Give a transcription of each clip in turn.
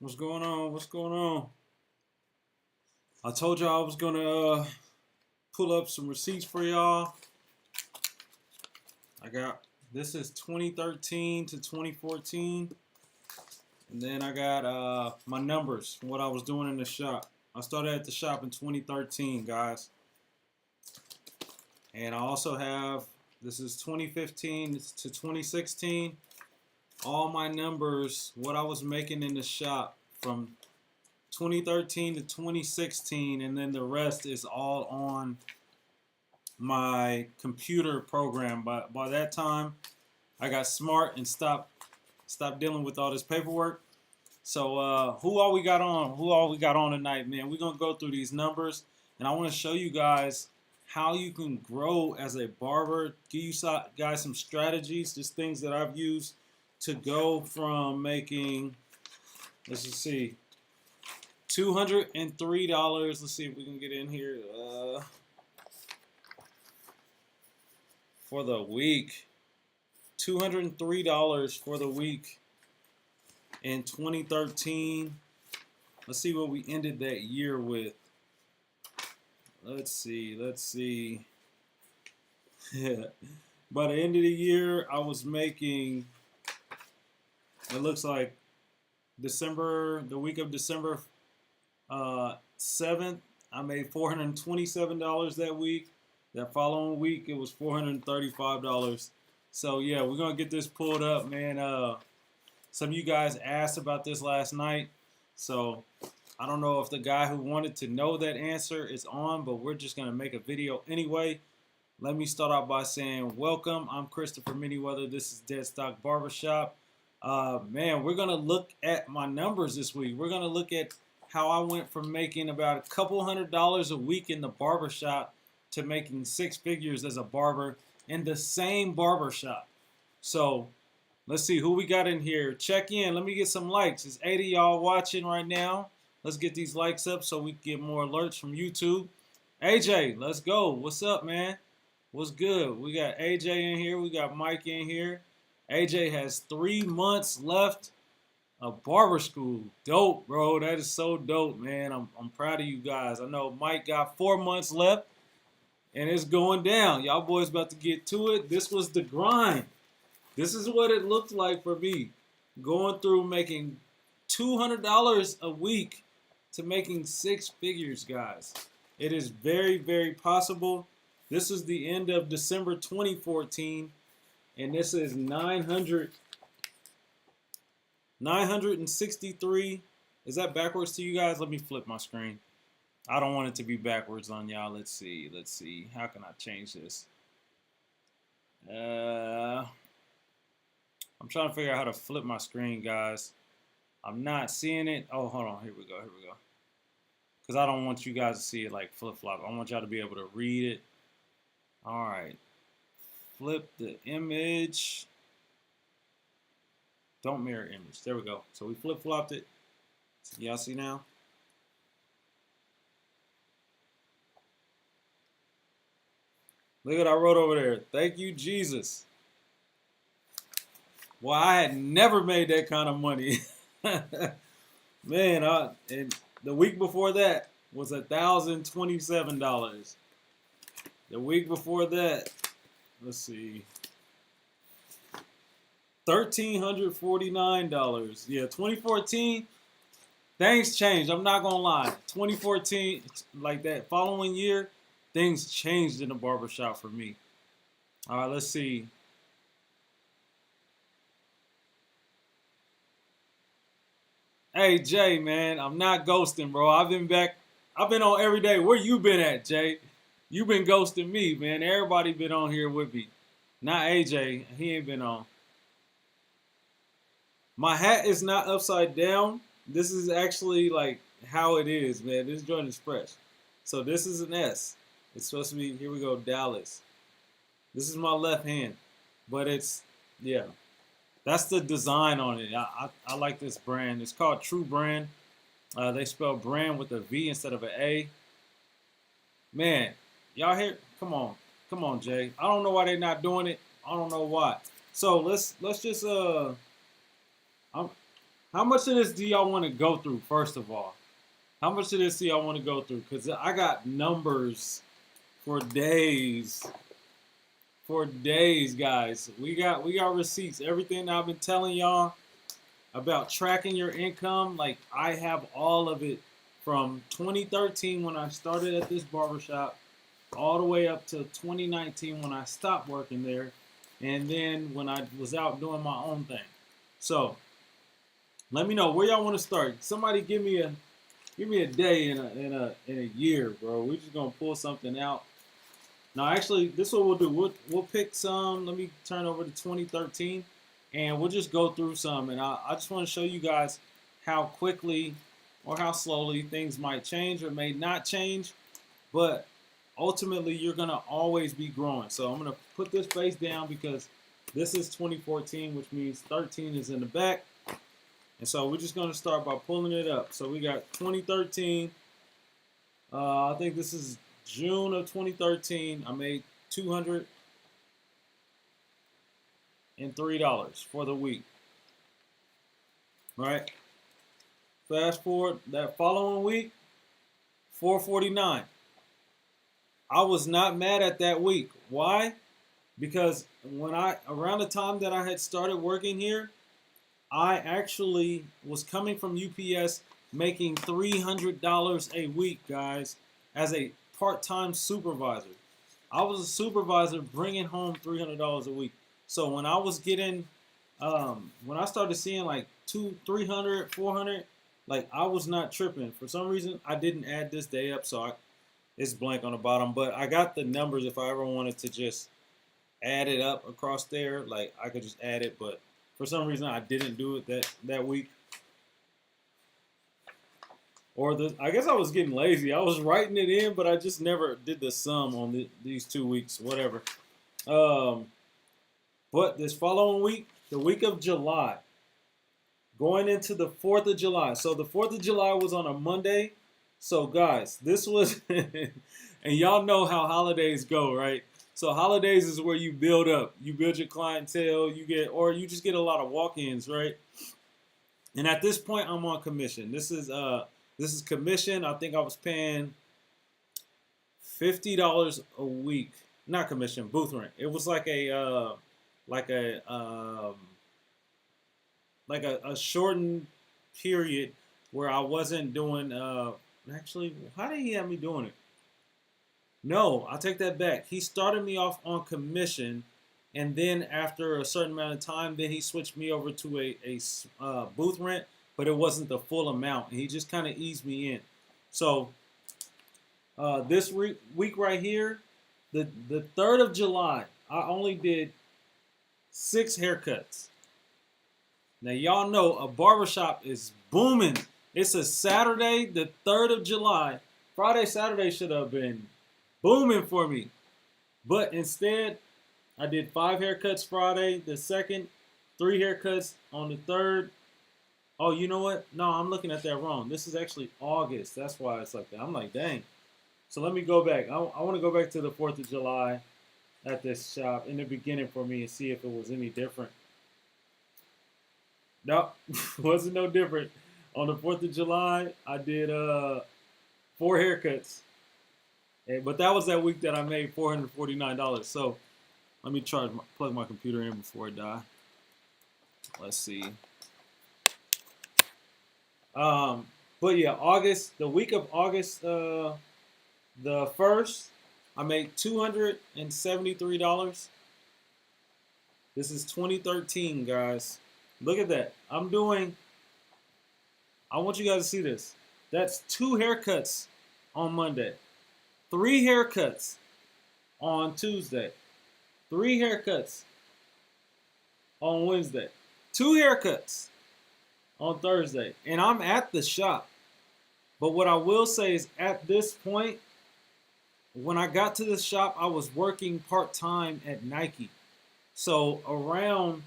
What's going on? What's going on? I told y'all I was gonna pull up some receipts for y'all. I got this is 2013 to 2014, and then I got my numbers from what I was doing in the shop. I started at the shop in 2013, guys, and I also have this is 2015 to 2016. All my numbers, what I was making in the shop from 2013 to 2016, and then the rest is all on my computer program. By that time, I got smart and stopped dealing with all this paperwork. So who all we got on? Who all we got on tonight, man? We're gonna go through these numbers, and I want to show you guys how you can grow as a barber. Give you guys some strategies, just things that I've used to go from making. Let's just see. $203. Let's see if we can get in here for the week. $203 for the week in 2013. Let's see what we ended that year with. Let's see. By the end of the year, I was making, it looks like the week of December 7th, I made $427 that week. That following week, it was $435. So yeah, we're gonna get this pulled up, man. Some of you guys asked about this last night, so I don't know if the guy who wanted to know that answer is on, but we're just gonna make a video anyway. Let me start out by saying welcome. I'm Christopher Manyweather. This is Dead Stock Barbershop. Man, we're gonna look at my numbers this week. We're gonna look at how I went from making about a couple $100s a week in the barbershop to making six figures as a barber in the same barbershop. So let's see who we got in here. Check in. Let me get some likes. It's 80 y'all watching right now. Let's get these likes up so we can get more alerts from YouTube. AJ, let's go. What's up, man? What's good? We got AJ in here. We got Mike in here. AJ has 3 months left of barber school. Dope, bro. That is so dope, man. I'm proud of you guys. I know Mike got 4 months left, and it's going down. Y'all boys about to get to it. This was the grind. This is what it looked like for me. Going through making $200 a week to making six figures, guys. It is very, very possible. This is the end of December 2014, and this is 963. Is that backwards to you guys? Let me flip my screen. I don't want it to be backwards on y'all. Let's see. How can I change this? I'm trying to figure out how to flip my screen, guys. I'm not seeing it. Oh, hold on. Here we go. Because I don't want you guys to see it like flip-flop. I want y'all to be able to read it. All right. Flip the image. Don't mirror image. There we go. So we flip-flopped it. Y'all see now? Look what I wrote over there. Thank you, Jesus. Well, I had never made that kind of money. Man, and the week before that was $1,027. The week before that, let's see, $1,349. Yeah, 2014, things changed. I'm not gonna lie. 2014, like that following year, things changed in the barbershop for me. All right, let's see. Hey Jay, man, I'm not ghosting, bro. I've been back. I've been on every day. Where you been at, Jay? You been ghosting me, man. Everybody been on here with me. Not AJ. He ain't been on. My hat is not upside down. This is actually like how it is, man. This joint is fresh. So this is an S. It's supposed to be, here we go, Dallas. This is my left hand. But it's, yeah. That's the design on it. I like this brand. It's called True Brand. They spell brand with a V instead of an A. Man, y'all hear? Come on, Jay. I don't know why they're not doing it. I don't know why. So let's just I'm How much of this do y'all want to go through, first of all? How much of this do y'all want to go through? Because I got numbers for days. For days, guys. We got receipts. Everything I've been telling y'all about tracking your income, like I have all of it from 2013 when I started at this barbershop all the way up to 2019 when I stopped working there, and then when I was out doing my own thing. So let me know where y'all want to start. Somebody give me a day in a year, bro. We're just gonna pull something out. Now, actually, this is what we'll do. We'll pick some. Let me turn over to 2013, and we'll just go through some. And I just want to show you guys how quickly or how slowly things might change or may not change. But ultimately, you're going to always be growing. So I'm going to put this face down because this is 2014, which means 13 is in the back. And so we're just going to start by pulling it up. So we got 2013. I think this is June of 2013. I made $203 for the week. All right. Fast forward that following week, $449. I was not mad at that week. Why? Because around the time that I had started working here, I actually was coming from UPS making $300 a week, guys, as a part-time supervisor. I was a supervisor bringing home $300 a week. So when I was getting, when I started seeing like 300, 400, like I was not tripping. For some reason, I didn't add this day up, so it's blank on the bottom. But I got the numbers if I ever wanted to just add it up across there. Like I could just add it, but for some reason I didn't do it that week. Or I guess I was getting lazy. I was writing it in, but I just never did the sum on these 2 weeks, whatever. But this following week, the week of July, going into the 4th of July. So the 4th of July was on a Monday. So guys, this was, and y'all know how holidays go, right? So holidays is where you build up. You build your clientele, or you just get a lot of walk-ins, right? And at this point, I'm on commission. This is commission. I think I was paying $50 a week. Not commission, booth rent. It was like a shortened period where I wasn't doing. Actually, how did he have me doing it? No, I take that back. He started me off on commission, and then after a certain amount of time, then he switched me over to a booth rent, but it wasn't the full amount. And he just kind of eased me in. So this week right here, the 3rd of July, I only did 6 haircuts. Now, y'all know a barbershop is booming. It's a Saturday, the 3rd of July. Friday, Saturday should have been booming for me. But instead, I did 5 haircuts Friday, the 2nd, 3 haircuts on the 3rd. Oh, you know what? No, I'm looking at that wrong. This is actually August. That's why it's like that. I'm like, dang. So let me go back. I want to go back to the 4th of July at this shop in the beginning for me and see if it was any different. No, wasn't no different. On the 4th of July, I did 4 haircuts. But that was that week that I made $449. So let me plug my computer in before I die. Let's see. But yeah, the week of August the 1st, I made $273. This is 2013, guys. Look at that. I want you guys to see this. That's 2 haircuts on Monday. 3 haircuts on Tuesday. 3 haircuts on Wednesday. 2 haircuts on Thursday. And I'm at the shop. But what I will say is at this point, when I got to the shop, I was working part-time at Nike. So around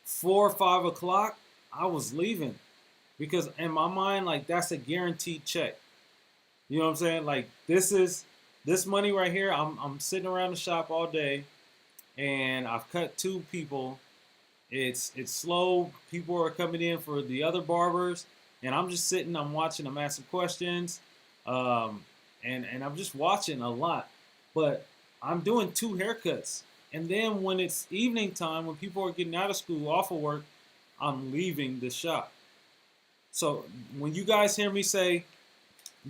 4 or 5 o'clock, I was leaving. Because in my mind, like, that's a guaranteed check. You know what I'm saying? Like, this money right here, I'm sitting around the shop all day, and I've cut 2 people, It's slow. People are coming in for the other barbers, and I'm just sitting. I'm watching. I'm asking questions, um, and I'm just watching a lot. But I'm doing 2 haircuts, and then when it's evening time, when people are getting out of school, off of work, I'm leaving the shop. So when you guys hear me say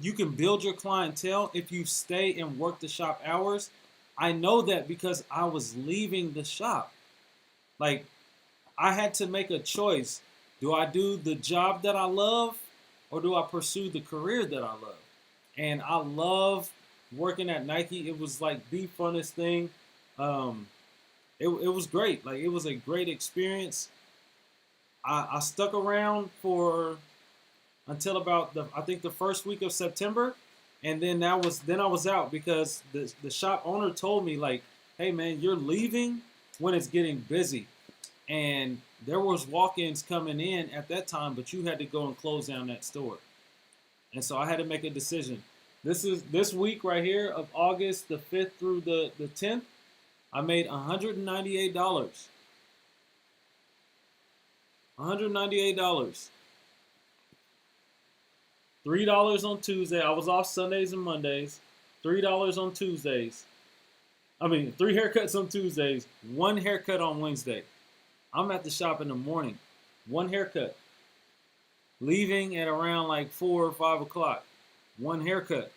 you can build your clientele if you stay and work the shop hours, I know that because I was leaving the shop. Like, I had to make a choice. Do I do the job that I love, or do I pursue the career that I love? And I love working at Nike. It was like the funnest thing. Um, it was great. Like, it was a great experience. I stuck around for until about I think the first week of September, and then I was out because the shop owner told me, like, hey man, you're leaving when it's getting busy, and there was walk-ins coming in at that time, but you had to go and close down that store, and so I had to make a decision. This week right here of August the 5th through the 10th. I made $198. $198. $3 on Tuesday. I was off Sundays and Mondays. $3 on Tuesdays. I mean, 3 haircuts on Tuesdays. 1 haircut on Wednesday. I'm at the shop in the morning. 1 haircut. Leaving at around like 4 or 5 o'clock. 1 haircut.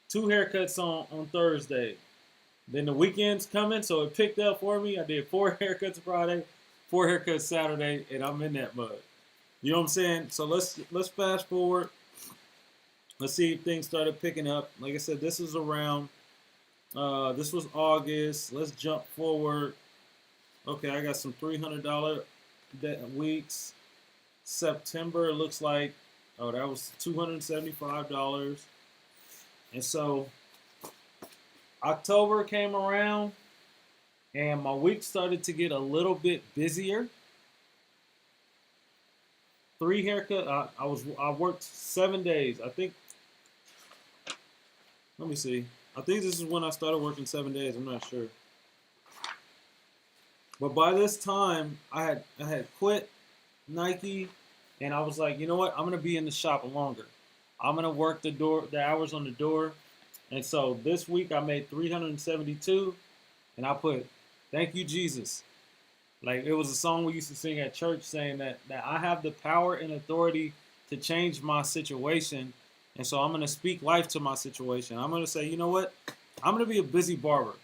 2 haircuts on Thursday. Then the weekend's coming, so it picked up for me. I did 4 haircuts Friday, 4 haircuts Saturday, and I'm in that mud. You know what I'm saying? So let's fast forward. Let's see if things started picking up. Like I said, this was this was August. Let's jump forward. Okay, I got some $300 weeks. September, it looks like, oh, that was $275. And so October came around, and my week started to get a little bit busier. 3 haircut. I worked 7 days. I think. Let me see. I think this is when I started working 7 days. I'm not sure. But by this time, I had quit Nike, and I was like, you know what? I'm gonna be in the shop longer. I'm gonna work the hours on the door. And so this week I made 372, and I put, "Thank you, Jesus." Like, it was a song we used to sing at church saying that I have the power and authority to change my situation. And so I'm going to speak life to my situation. I'm going to say, you know what? I'm going to be a busy barber,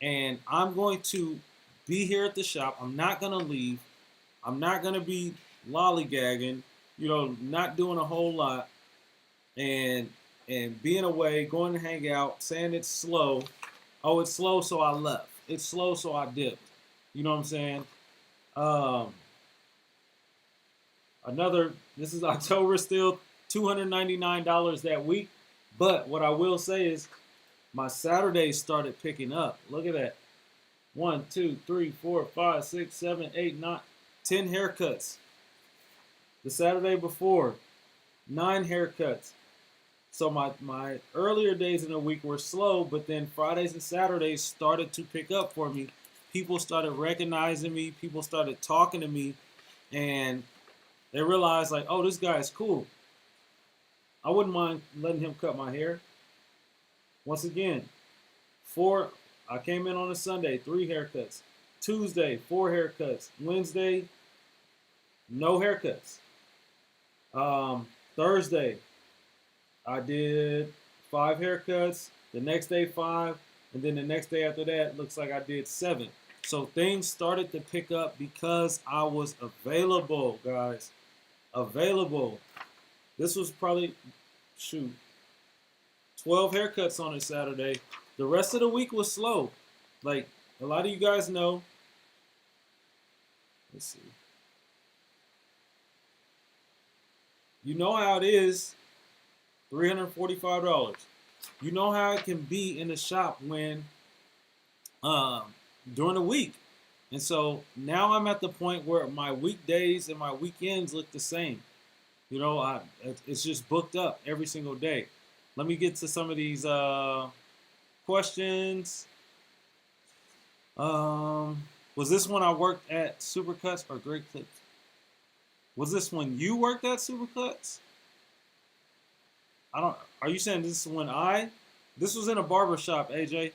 and I'm going to be here at the shop. I'm not going to leave. I'm not going to be lollygagging, not doing a whole lot, and being away, going to hang out, saying it's slow. Oh, it's slow, so I left. It's slow, so I dipped. You know what I'm saying? This is October still, $299 that week. But what I will say is my Saturdays started picking up. Look at that. 1, 2, 3, 4, 5, 6, 7, 8, 9, 10 haircuts. The Saturday before, 9 haircuts. So my earlier days in the week were slow, but then Fridays and Saturdays started to pick up for me. People started recognizing me. People started talking to me, and they realized, like, oh, this guy is cool. I wouldn't mind letting him cut my hair. Once again, I came in on a Sunday, 3 haircuts. Tuesday, 4 haircuts. Wednesday, no haircuts. Thursday, I did 5 haircuts. The next day, 5. And then the next day after that, looks like I did 7. So things started to pick up because I was available, guys. Available. This was probably, 12 haircuts on a Saturday. The rest of the week was slow. Like, a lot of you guys know. Let's see. You know how it is. $345. You know how it can be in the shop when during the week. And so now I'm at the point where my weekdays and my weekends look the same. It's just booked up every single day. Let me get to some of these questions. What Was this when I worked at Supercuts or Great Clips? Was this when you worked at Supercuts? I don't. Are you saying this is when I? This was in a barber shop, AJ.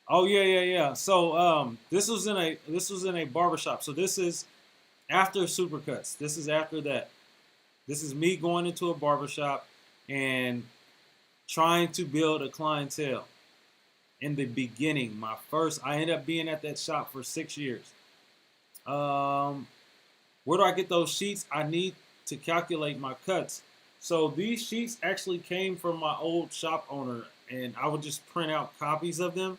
Oh yeah. So this was in a barbershop. So this is after Supercuts. This is after that. This is me going into a barbershop and trying to build a clientele. In the beginning, I ended up being at that shop for 6 years. Where do I get those sheets? I need to calculate my cuts. So these sheets actually came from my old shop owner, and I would just print out copies of them.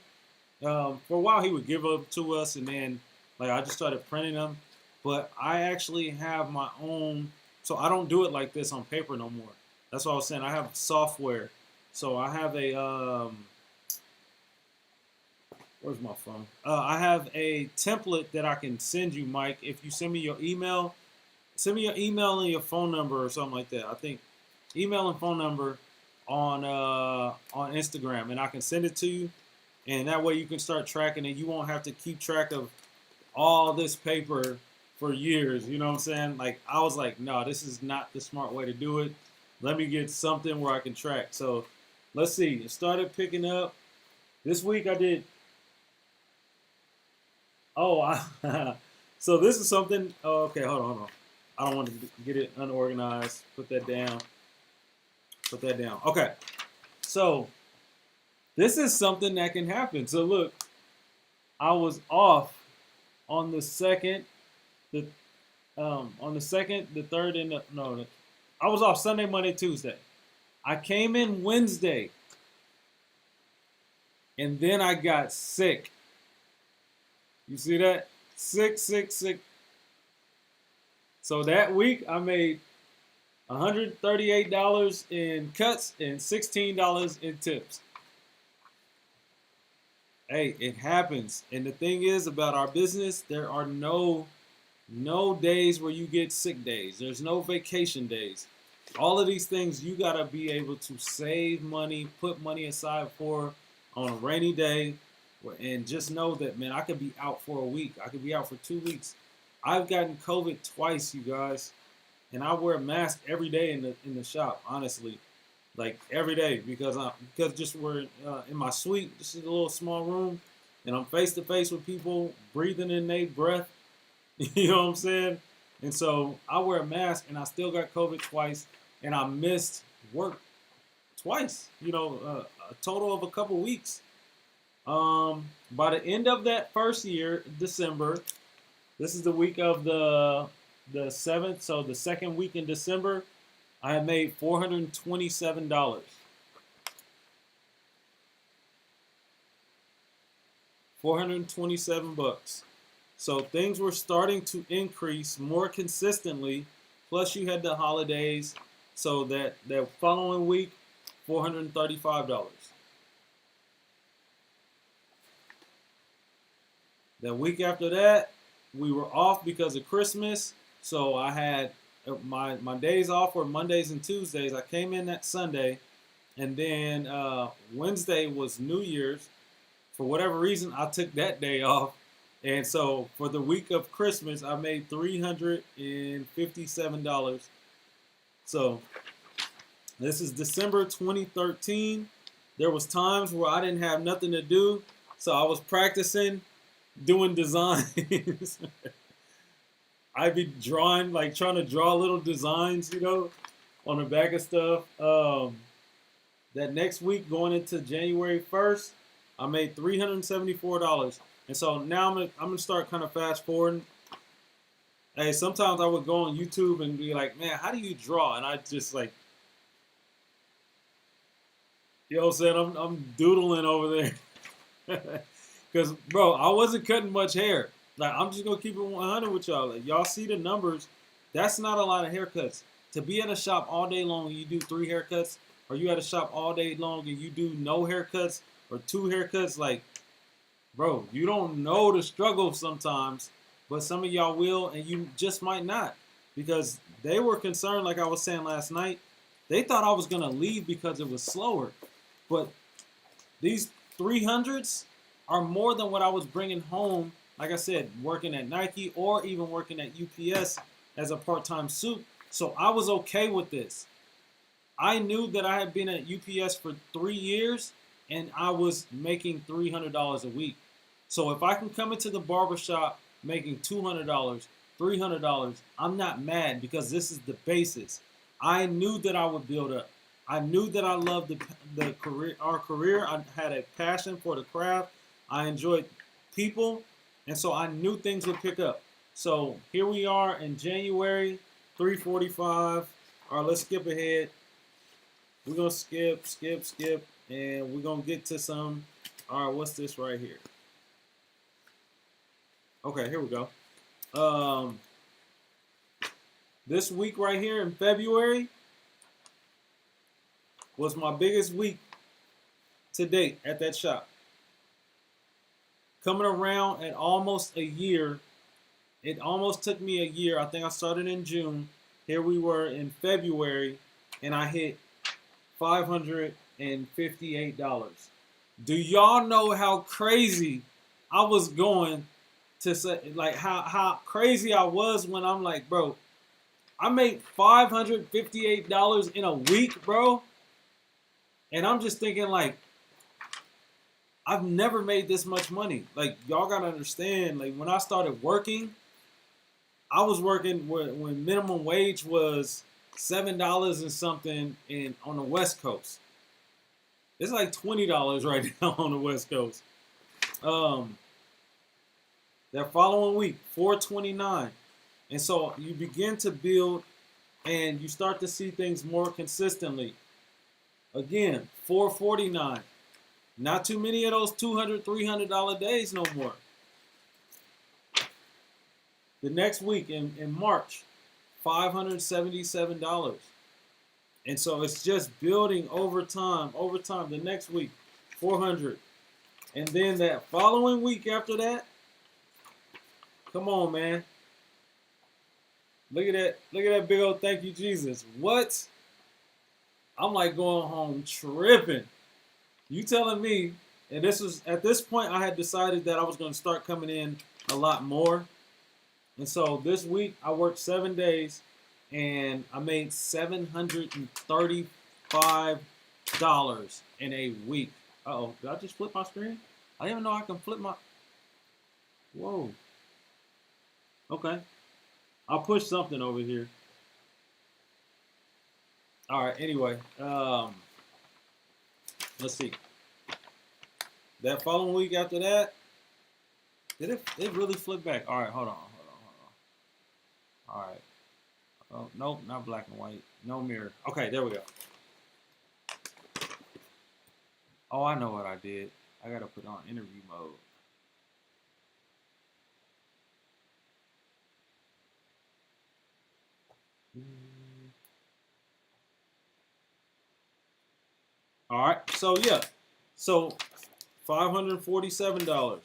For a while, he would give them to us, and then I just started printing them. But I actually have my own, so I don't do it like this on paper no more. That's what I was saying. I have software. So I have a, where's my phone? I have a template that I can send you, Mike. If you send me your email, and your phone number or something like that. I think email and phone number on Instagram, and I can send it to you. And that way you can start tracking it. You won't have to keep track of all this paper for years. You know what I'm saying? I was like, no, this is not the smart way to do it. Let me get something where I can track. So let's see. It started picking up. This week I did. So this is something. Oh, okay, hold on. I don't want to get it unorganized. Put that down. Okay. So this is something that can happen. So look, I was off on the second, the third, and I was off Sunday, Monday, Tuesday. I came in Wednesday, and then I got sick. You see that? Sick. So that week I made $138 in cuts and $16 in tips. Hey, it happens. And the thing is about our business, there are no days where you get sick days. There's no vacation days. All of these things you got to be able to save money, put money aside for on a rainy day. And just know that, man, I could be out for a week. I could be out for 2 weeks. I've gotten COVID twice, you guys. And I wear a mask every day in the shop, honestly. Every day, because just we're in my suite. This is a little small room, and I'm face to face with people, breathing in their breath. You know what I'm saying? And so I wear a mask, and I still got COVID twice, and I missed work twice. A total of a couple weeks. By the end of that first year, December, this is the week of the 7th, so the second week in December, I had made $427. $427. So things were starting to increase more consistently. Plus you had the holidays. So that following week, $435. The week after that, we were off because of Christmas. So I had my days off were Mondays and Tuesdays. I came in that Sunday, and then Wednesday was New Year's. For whatever reason, I took that day off, and so for the week of Christmas, I made $357. So this is December 2013. There was times where I didn't have nothing to do, so I was practicing doing designs. I'd be drawing, trying to draw little designs, on the back of stuff. That next week, going into January 1st, I made $374. And so now I'm gonna start kind of fast forwarding. Hey, sometimes I would go on YouTube and be like, man, how do you draw? And I just you know what I'm saying? I'm doodling over there. Because, bro, I wasn't cutting much hair. I'm just going to keep it 100 with y'all. Y'all see the numbers. That's not a lot of haircuts. To be at a shop all day long and you do 3 haircuts, or you at a shop all day long and you do no haircuts or 2 haircuts, bro, you don't know the struggle sometimes, but some of y'all will, and you just might not. Because they were concerned, like I was saying last night, they thought I was going to leave because it was slower. But these 300s are more than what I was bringing home, like I said, working at Nike or even working at UPS as a part-time suit. So I was okay with this. I knew that I had been at UPS for 3 years and I was making $300 a week. So if I can come into the barbershop making $200, $300, I'm not mad because this is the basis. I knew that I would build up. I knew that I loved the career, our career. I had a passion for the craft. I enjoyed people, and so I knew things would pick up. So here we are in January, 3:45. All right, let's skip ahead. We're gonna skip, and we're gonna get to some. All right, what's this right here? Okay, here we go. This week right here in February was my biggest week to date at that shop. Coming around at almost a year. It almost took me a year. I think I started in June. Here we were in February, and I hit $558. Do y'all know how crazy I was going to say, like how crazy I was when I'm like, bro, I made $558 in a week, bro. And I'm just thinking like, I've never made this much money. Like, y'all gotta understand, like when I started working, I was working when minimum wage was $7 and something on the West Coast. It's like $20 right now on the West Coast. That following week, $429. And so you begin to build and you start to see things more consistently. Again, $449. Not too many of those $200, $300 days no more. The next week in March, $577. And so it's just building over time. The next week, $400. And then that following week after that, come on, man. Look at that. Look at that big old thank you, Jesus. What? I'm like going home tripping. You telling me, and this was, at this point, I had decided that I was going to start coming in a lot more. And so this week, I worked 7 days, and I made $735 in a week. Uh-oh, did I just flip my screen? I didn't even know I can flip my... Whoa. Okay. I'll push something over here. All right, anyway. Let's see. That following week after that, did it really flip back? All right, hold on. All right. Oh, nope, not black and white. No mirror. Okay, there we go. Oh, I know what I did. I got to put on interview mode. All right, so yeah. So $547.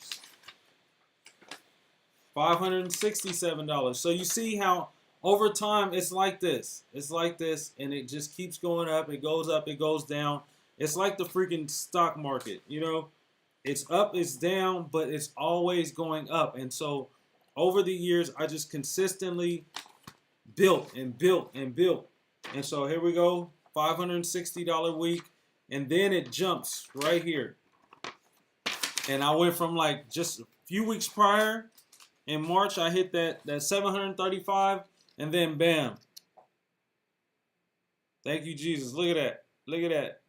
$567. So you see how over time it's like this. It's like this, and it just keeps going up. It goes up, it goes down. It's like the freaking stock market, you know? It's up, it's down, but it's always going up. And so over the years, I just consistently built and built and built. And so here we go, $560 week. And then it jumps right here. And I went from like just a few weeks prior, in March, I hit that 735, and then bam. Thank you, Jesus. Look at that. Look at that.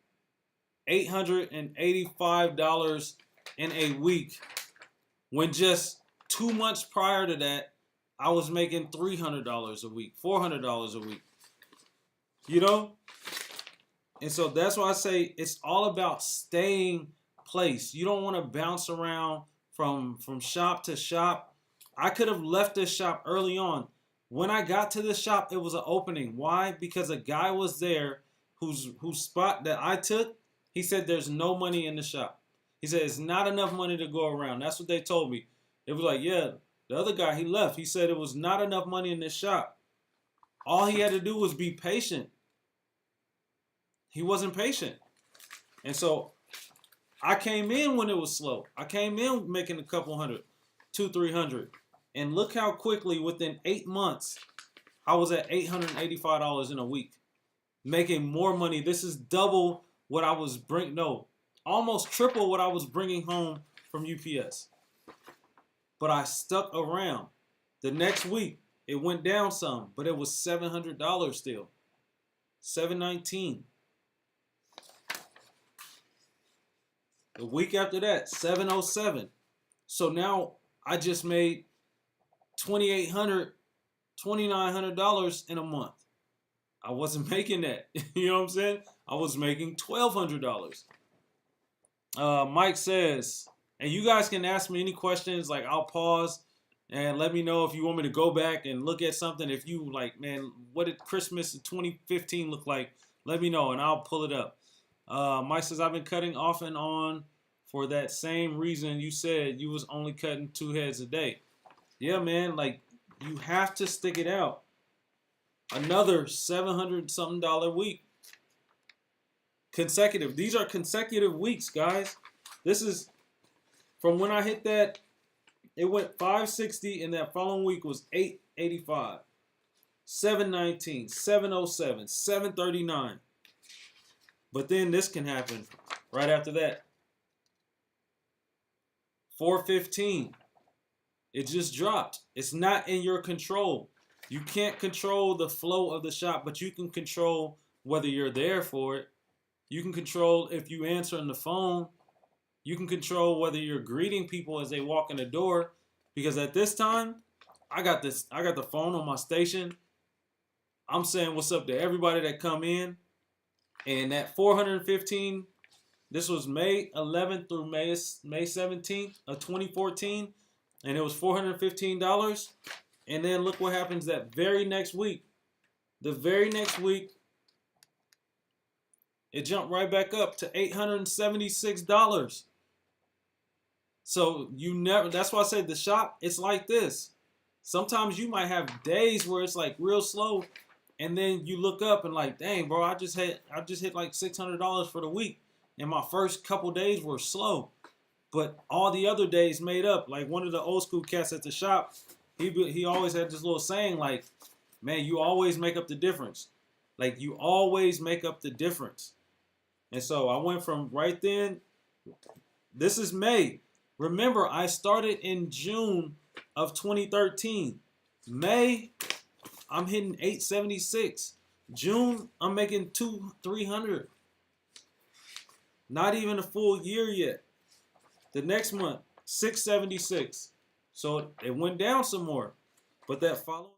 $885 in a week. When just 2 months prior to that, I was making $300 a week, $400 a week. You know? And so that's why I say it's all about staying placed. You don't want to bounce around from shop to shop. I could have left this shop early on. When I got to this shop, it was an opening. Why? Because a guy was there whose spot that I took, he said there's no money in the shop. He said it's not enough money to go around. That's what they told me. It was like, yeah, the other guy, he left. He said it was not enough money in this shop. All he had to do was be patient. He wasn't patient. And so I came in when it was slow. I came in making a couple hundred, 200-300, and look how quickly within 8 months I was at $885 in a week, making more money. This is double what I was bringing. No, almost triple what I was bringing home from UPS. But I stuck around. The next week it went down some, but it was $700 still. $719. The week after that, $707. So now I just made $2,800, $2,900 in a month. I wasn't making that. You know what I'm saying? I was making $1,200. Mike says, and you guys can ask me any questions. Like, I'll pause and let me know if you want me to go back and look at something. If you like, man, what did Christmas in 2015 look like? Let me know and I'll pull it up. Mike says, I've been cutting off and on for that same reason you said you was only cutting 2 heads a day. Yeah, man, like, you have to stick it out. Another $700-something week. Consecutive. These are consecutive weeks, guys. This is from when I hit that, it went 560, and that following week was 885, 719, 707, 739. But then this can happen right after that. 415. It just dropped. It's not in your control. You can't control the flow of the shop, but you can control whether you're there for it. You can control if you answer on the phone. You can control whether you're greeting people as they walk in the door. Because at this time, I got the phone on my station. I'm saying what's up to everybody that come in. And that 415, this was May 11th through May 17th of 2014. And it was $415. And then look what happens that very next week. The very next week, it jumped right back up to $876. So you never, that's why I said the shop, it's like this. Sometimes you might have days where it's like real slow, and then you look up and like, dang, bro, I just hit like $600 for the week. And my first couple days were slow. But all the other days made up. Like one of the old school cats at the shop, he always had this little saying like, man, you always make up the difference. Like you always make up the difference. And so I went from right then, this is May. Remember, I started in June of 2013. May, I'm hitting 876. June, I'm making 200-300. Not even a full year yet. The next month, 676. So it went down some more. But that following